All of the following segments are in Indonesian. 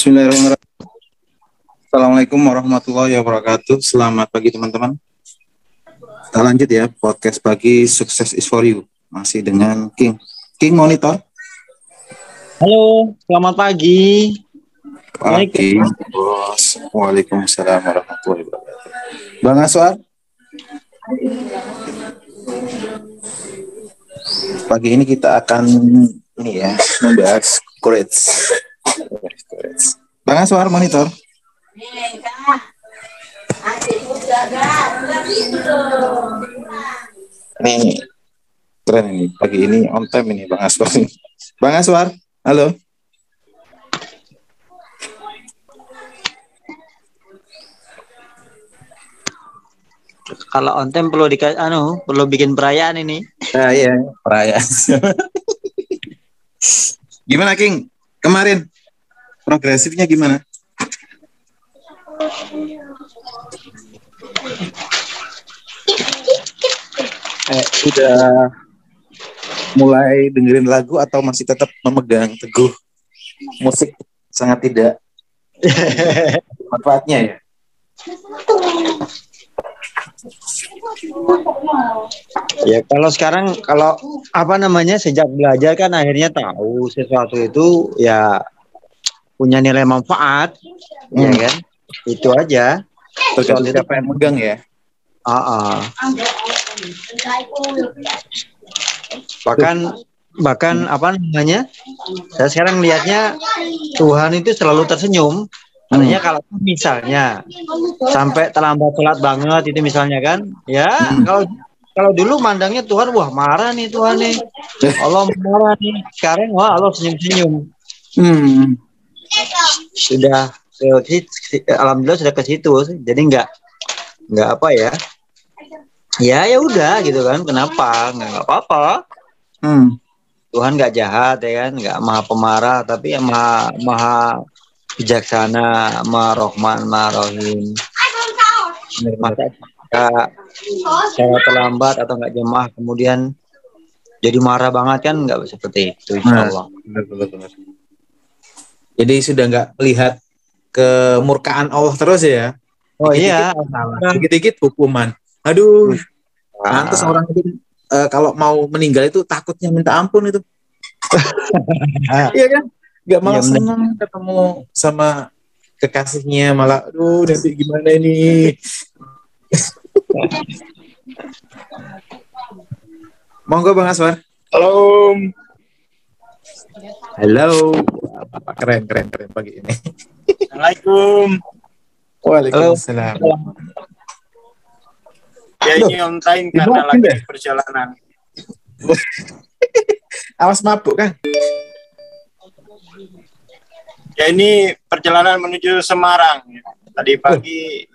Bismillahirrahmanirrahim. Assalamualaikum warahmatullahi wabarakatuh. Selamat pagi teman-teman. Kita lanjut ya podcast pagi Sukses is for you. Masih dengan King. King monitor. Halo, selamat pagi. Pagi, bos. Waalaikumsalam warahmatullahi wabarakatuh. Bang Aswar. Pagi ini kita akan membahas courage. Bang Aswar monitor. Ini keren ini. Pagi ini on time ini Bang Aswar. Bang Aswar, halo. Kalau on time perlu bikin perayaan ini. Nah, iya, perayaan. Gimana King? Kemarin progresifnya gimana? Udah mulai dengerin lagu atau masih tetap memegang teguh musik sangat tidak manfaatnya ya? Ya kalau sekarang sejak belajar kan akhirnya tahu sesuatu itu ya punya nilai manfaat, ya kan? Itu aja. Tergantung siapa yang megang ya. Bahkan saya sekarang lihatnya Tuhan itu selalu tersenyum. Artinya kalau misalnya sampai terlambat sholat banget itu misalnya kan, ya kalau dulu mandangnya Tuhan, wah marah nih Tuhan nih, Allah marah nih. Sekarang wah Allah senyum-senyum. Sudah alhamdulillah sudah ke situ, jadi nggak apa ya. Ya udah gitu kan, kenapa nggak apa-apa. Tuhan nggak jahat ya kan, nggak maha pemarah, tapi yang maha bijaksana, maha Rahman, maha Rahim. Masa cara terlambat atau nggak jemaah kemudian jadi marah banget kan, nggak seperti itu, insya Allah. Benar. Jadi sudah nggak melihat kemurkaan Allah terus ya. Oh iya, dikit-dikit hukuman. Aduh, pantas orang itu kalau mau meninggal itu takutnya minta ampun itu. Iya kan? Gak malah senang ketemu sama kekasihnya, malah aduh nanti gimana ini. Monggo Bang Aswar. Halo. Keren pagi ini. Assalamualaikum. Waalaikumsalam. Ya ini on time karena lagi perjalanan. Awas mabuk kan? Ya ini perjalanan menuju Semarang. Tadi pagi.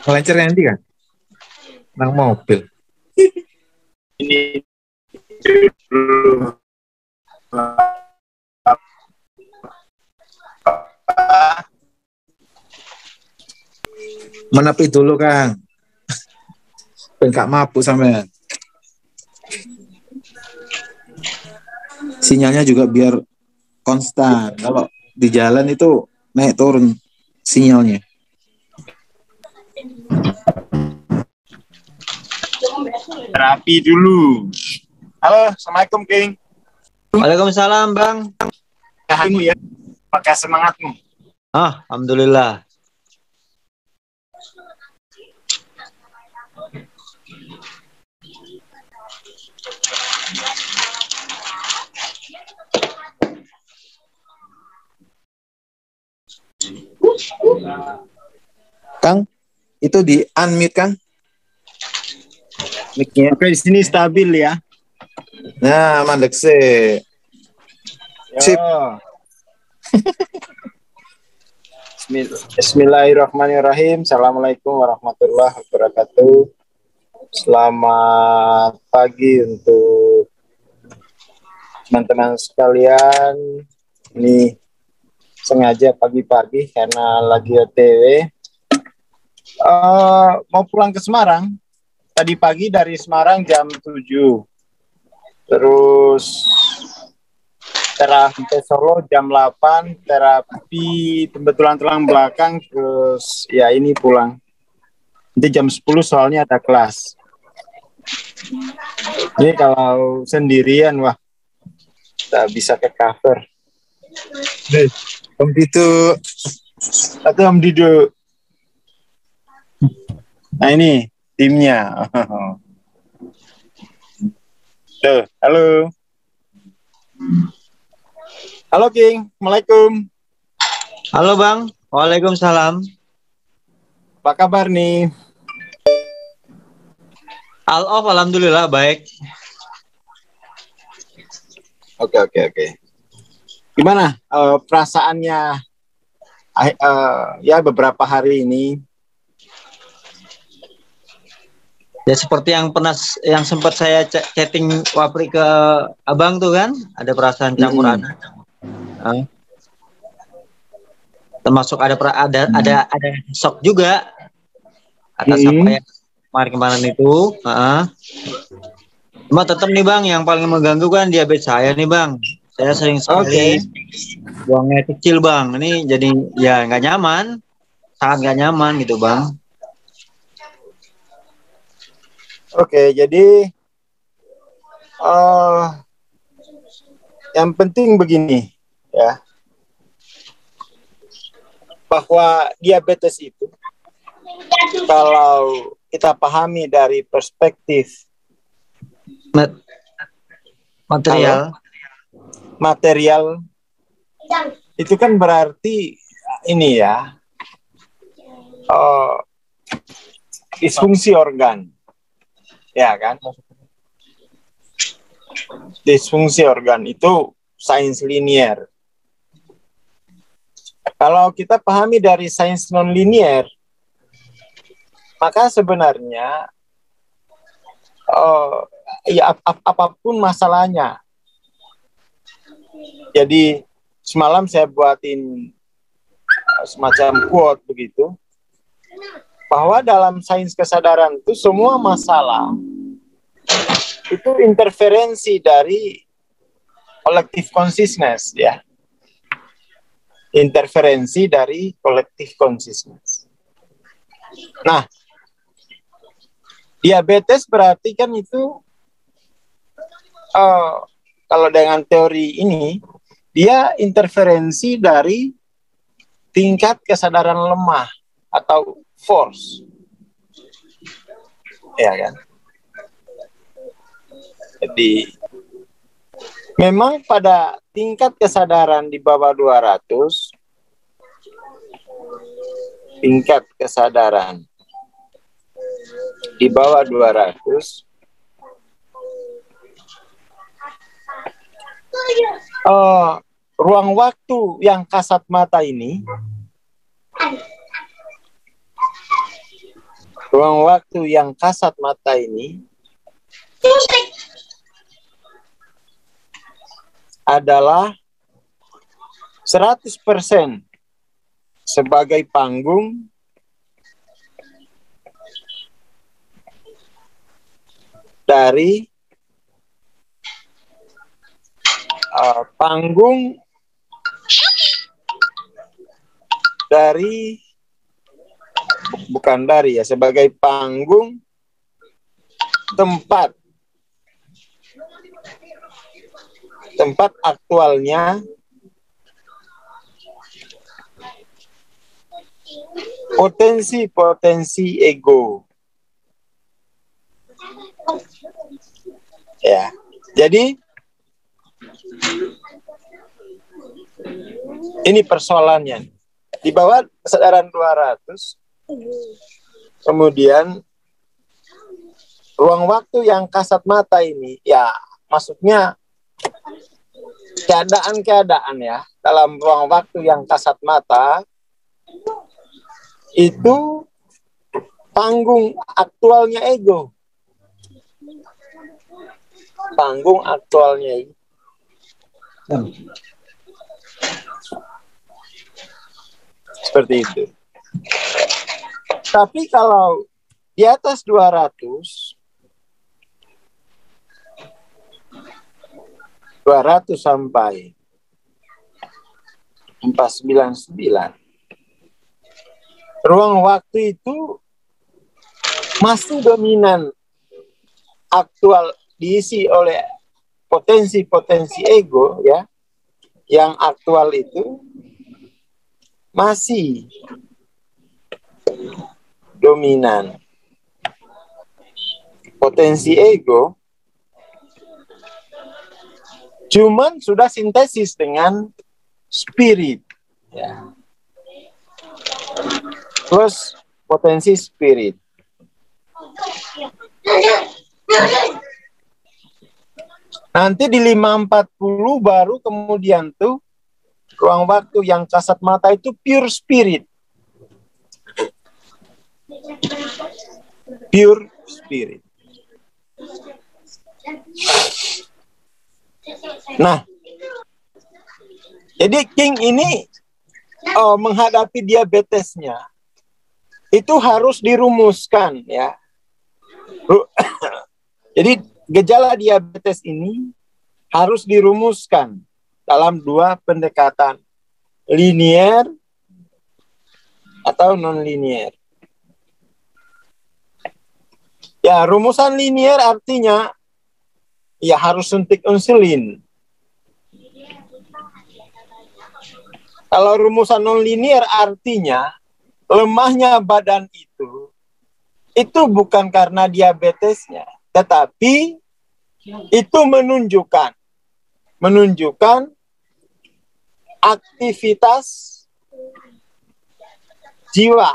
Melancar nanti kan? Nang mobil. Ini menepi dulu Kang. Bengkak mabuk sampean. Sinyalnya juga biar konstan. Kalau di jalan itu naik turun sinyalnya. terapi dulu. Halo, Assalamualaikum King. Waalaikumsalam Bang. Kamu ya, pakai semangatmu. Alhamdulillah. Kang, itu di unmute Kang. Mic-nya. Oke, di sini stabil ya. Nah, mandek sih. Sip. Bismillahirrahmanirrahim. Assalamualaikum warahmatullahi wabarakatuh. Selamat pagi untuk teman-teman sekalian. Ini sengaja pagi-pagi karena lagi OTW. Mau pulang ke Semarang. Tadi pagi dari Semarang jam 7. Terus terapi Solo jam 8, terapi pembetulan tulang belakang, terus ya ini pulang. Nanti jam 10 soalnya ada kelas. Ini kalau sendirian, wah, tak bisa ke cover. Om itu Atau Om Dido. Nah ini timnya. Tuh, halo. Halo King, Assalamualaikum. Halo Bang, Waalaikumsalam. Apa kabar nih? Alhamdulillah baik. Oke. Gimana perasaannya ya beberapa hari ini? Ya seperti yang sempat saya chatting wapri ke Abang tuh kan, ada perasaan campur aduk. Termasuk ada shock juga atas apa yang kemarin itu. Cuma tetap nih Bang, yang paling mengganggu kan diabetes saya nih Bang. Saya sering sekali buangnya kecil Bang. Ini jadi ya nggak nyaman, sangat nggak nyaman gitu Bang. Oke, jadi yang penting begini ya, bahwa diabetes itu kalau kita pahami dari perspektif material itu kan berarti ini ya, disfungsi organ. Ya kan, disfungsi organ itu sains linier. Kalau kita pahami dari sains non linier, maka sebenarnya ya apapun masalahnya. Jadi semalam saya buatin semacam quote begitu, bahwa dalam sains kesadaran itu semua masalah itu interferensi dari collective consciousness ya. Interferensi dari collective consciousness. Nah, diabetes berarti kan itu kalau dengan teori ini dia interferensi dari tingkat kesadaran lemah atau force, ya kan? Jadi memang pada tingkat kesadaran di bawah 200, tingkat kesadaran di bawah 200, ruang waktu yang kasat mata ini, adalah 100% sebagai panggung dari sebagai panggung tempat aktualnya potensi ego. Ya. Jadi ini persoalannya. Di bawah kesadaran 200, kemudian ruang waktu yang kasat mata ini, ya maksudnya keadaan ya, dalam ruang waktu yang kasat mata itu panggung aktualnya ego. Panggung aktualnya ego. Seperti itu. Tapi kalau di atas 200 sampai 499. Ruang waktu itu masih dominan aktual diisi oleh potensi-potensi ego ya, yang aktual itu masih dominan potensi ego, cuman sudah sintesis dengan spirit ya, plus potensi spirit. Nanti di 540 baru kemudian tuh ruang waktu yang kasat mata itu pure spirit. Pure spirit. Nah, jadi King ini menghadapi diabetesnya itu harus dirumuskan ya. Jadi gejala diabetes ini harus dirumuskan dalam dua pendekatan, linier atau non-linier. Ya, rumusan linier artinya ya harus suntik insulin. Kalau rumusan non-linier artinya lemahnya badan itu bukan karena diabetesnya, tetapi itu menunjukkan aktivitas jiwa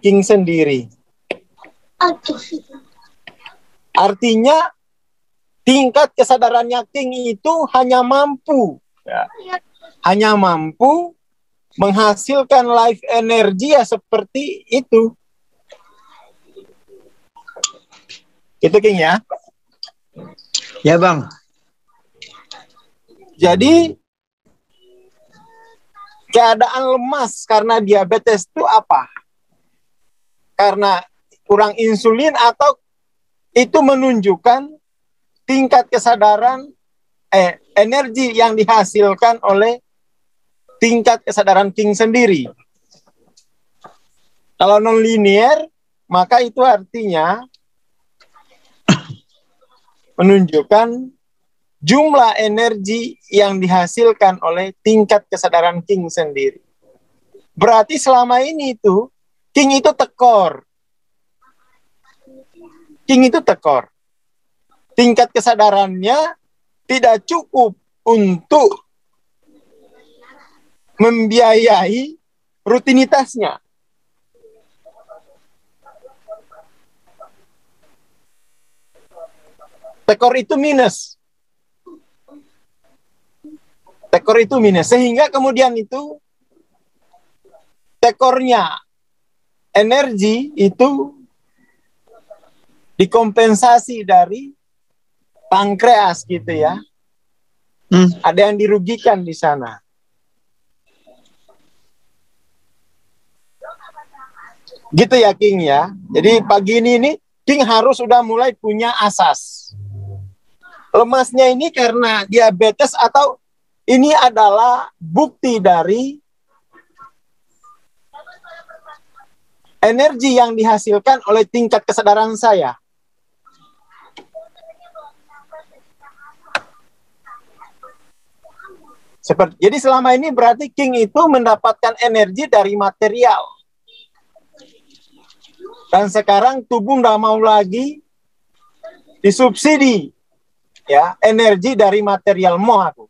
King sendiri. Artinya tingkat kesadarannya King itu hanya mampu menghasilkan life energy ya seperti itu. Itu King ya. Ya Bang. Jadi keadaan lemas karena diabetes itu apa? Karena kurang insulin atau itu menunjukkan tingkat kesadaran energi yang dihasilkan oleh tingkat kesadaran King sendiri. Kalau non-linear, maka itu artinya menunjukkan jumlah energi yang dihasilkan oleh tingkat kesadaran King sendiri. Berarti selama ini itu King itu tekor. King itu tekor. Tingkat kesadarannya tidak cukup untuk membiayai rutinitasnya. Tekor itu minus. Tekor itu minus. Sehingga kemudian itu tekornya energi itu dikompensasi dari pankreas gitu ya. Ada yang dirugikan di sana. Gitu ya King ya. Jadi pagi ini King harus sudah mulai punya asas. Lemasnya ini karena diabetes atau ini adalah bukti dari energi yang dihasilkan oleh tingkat kesadaran saya. Jadi selama ini berarti King itu mendapatkan energi dari material. Dan sekarang tubuh nggak mau lagi disubsidi ya energi dari material aku.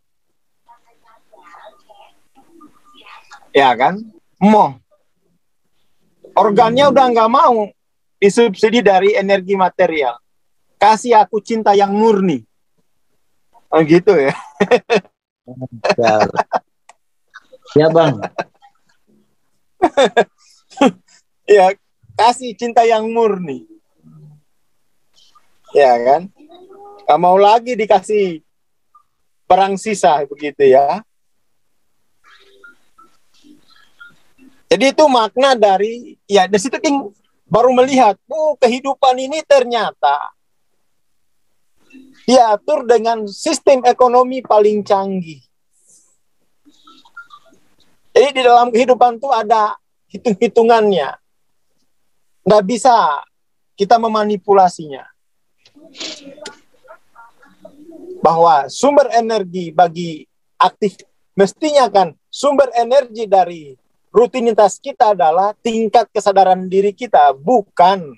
Ya kan? Organnya udah nggak mau disubsidi dari energi material. Kasih aku cinta yang murni. Oh gitu ya. Ya Bang. Ya, kasih cinta yang murni. Ya kan? Gak mau lagi dikasih barang sisa begitu ya. Jadi itu makna dari ya di situ King baru melihat, kehidupan ini ternyata diatur dengan sistem ekonomi paling canggih. Jadi di dalam kehidupan itu ada hitung-hitungannya. Nggak bisa kita memanipulasinya. Bahwa sumber energi bagi aktif, mestinya kan sumber energi dari rutinitas kita adalah tingkat kesadaran diri kita, bukan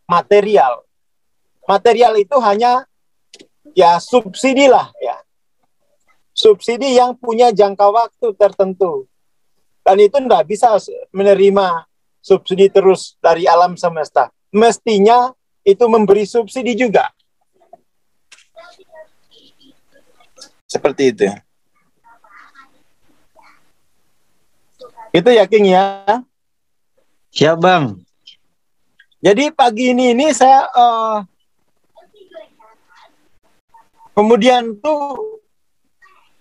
material. Material itu hanya ya subsidi lah ya. Subsidi yang punya jangka waktu tertentu. Dan itu tidak bisa menerima subsidi terus dari alam semesta. Mestinya itu memberi subsidi juga. Seperti itu. Itu ya, King ya. Siap, Bang. Jadi pagi ini saya kemudian tuh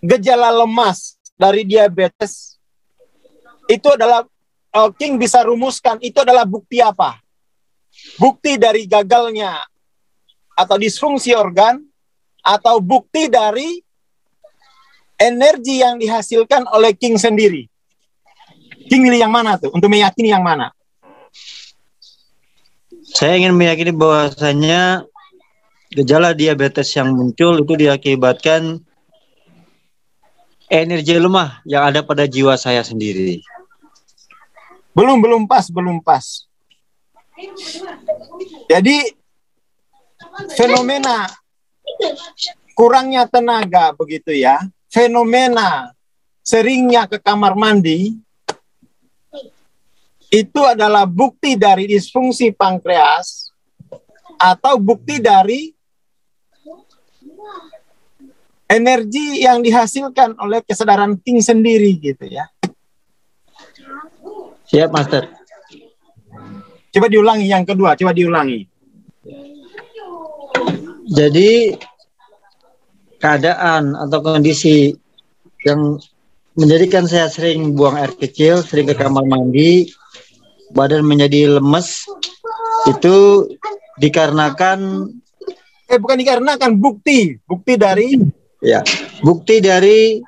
gejala lemas dari diabetes itu adalah King bisa rumuskan itu adalah bukti apa? Bukti dari gagalnya atau disfungsi organ atau bukti dari energi yang dihasilkan oleh King sendiri. King pilih yang mana tuh? Untuk meyakini yang mana? Saya ingin meyakini bahwasanya gejala diabetes yang muncul itu diakibatkan energi lemah yang ada pada jiwa saya sendiri. Belum pas. Jadi fenomena kurangnya tenaga begitu ya. Fenomena seringnya ke kamar mandi itu adalah bukti dari disfungsi pankreas atau bukti dari energi yang dihasilkan oleh kesadaran King sendiri gitu ya. Siap, Master. Coba diulangi yang kedua, coba diulangi. Jadi keadaan atau kondisi yang menjadikan saya sering buang air kecil, sering ke kamar mandi, badan menjadi lemes, itu dikarenakan Bukan dikarenakan, bukti dari ya, bukti dari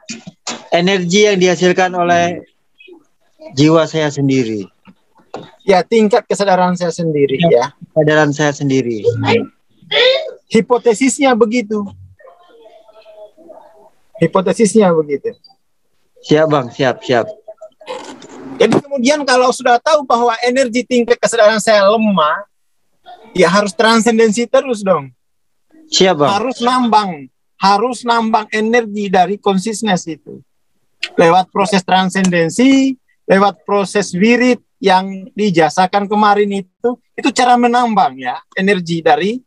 energi yang dihasilkan oleh jiwa saya sendiri. ya tingkat kesadaran saya sendiri ya. Kesadaran saya sendiri. Hipotesisnya begitu. Siap, Bang, siap. Jadi kemudian kalau sudah tahu bahwa energi tingkat kesadaran saya lemah, ya harus transendensi terus dong. Siap, Bang. Harus nambang energi dari consciousness itu. Lewat proses transendensi, lewat proses wirid yang dijasakan kemarin itu cara menambang ya energi dari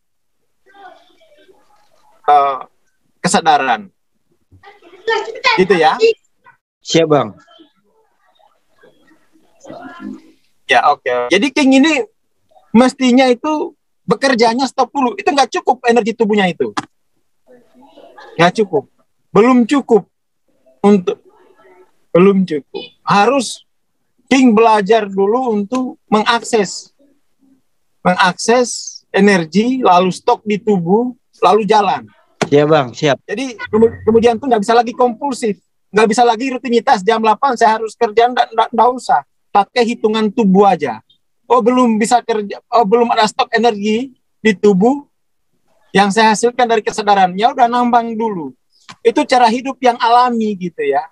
kesadaran. Gitu ya. Siap, Bang. Ya, oke. Jadi King ini mestinya itu bekerjanya stop dulu. Itu nggak cukup energi tubuhnya itu. Nggak cukup. Belum cukup. Harus King belajar dulu untuk mengakses energi, lalu stok di tubuh, lalu jalan. Siap, Bang, siap. Jadi kemudian tuh nggak bisa lagi kompulsif. Nggak bisa lagi rutinitas jam 8 saya harus kerja, nggak usah. Pakai hitungan tubuh aja. Oh, belum bisa kerja, belum ada stok energi di tubuh yang saya hasilkan dari kesadaran. Ya udah nambang dulu. Itu cara hidup yang alami gitu ya.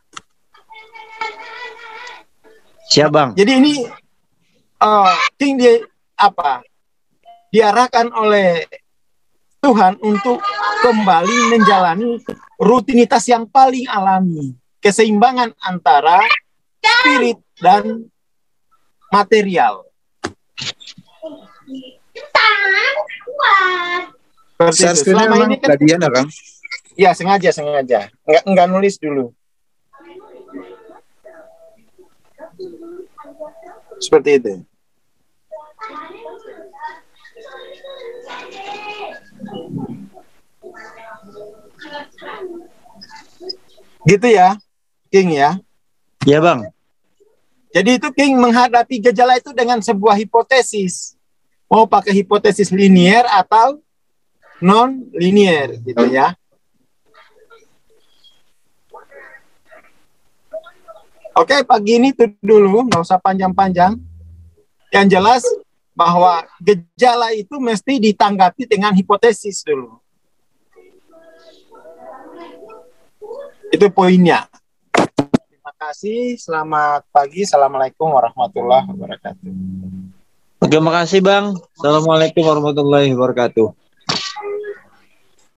Siap, Bang. Jadi ini King diarahkan oleh Tuhan untuk kembali menjalani rutinitas yang paling alami. Keseimbangan antara spirit dan material. Selama ini kan Gladiana, Kang? Ya, sengaja. Enggak nulis dulu. Seperti itu. Gitu ya, King ya. Ya, Bang. Jadi itu King menghadapi gejala itu dengan sebuah hipotesis. Mau pakai hipotesis linier atau non-linier gitu ya. Oke, pagi ini itu dulu, nggak usah panjang-panjang. Yang jelas bahwa gejala itu mesti ditanggapi dengan hipotesis dulu. Itu poinnya. Terima kasih, selamat pagi, assalamualaikum warahmatullahi wabarakatuh. Terima kasih Bang. Assalamualaikum warahmatullahi wabarakatuh.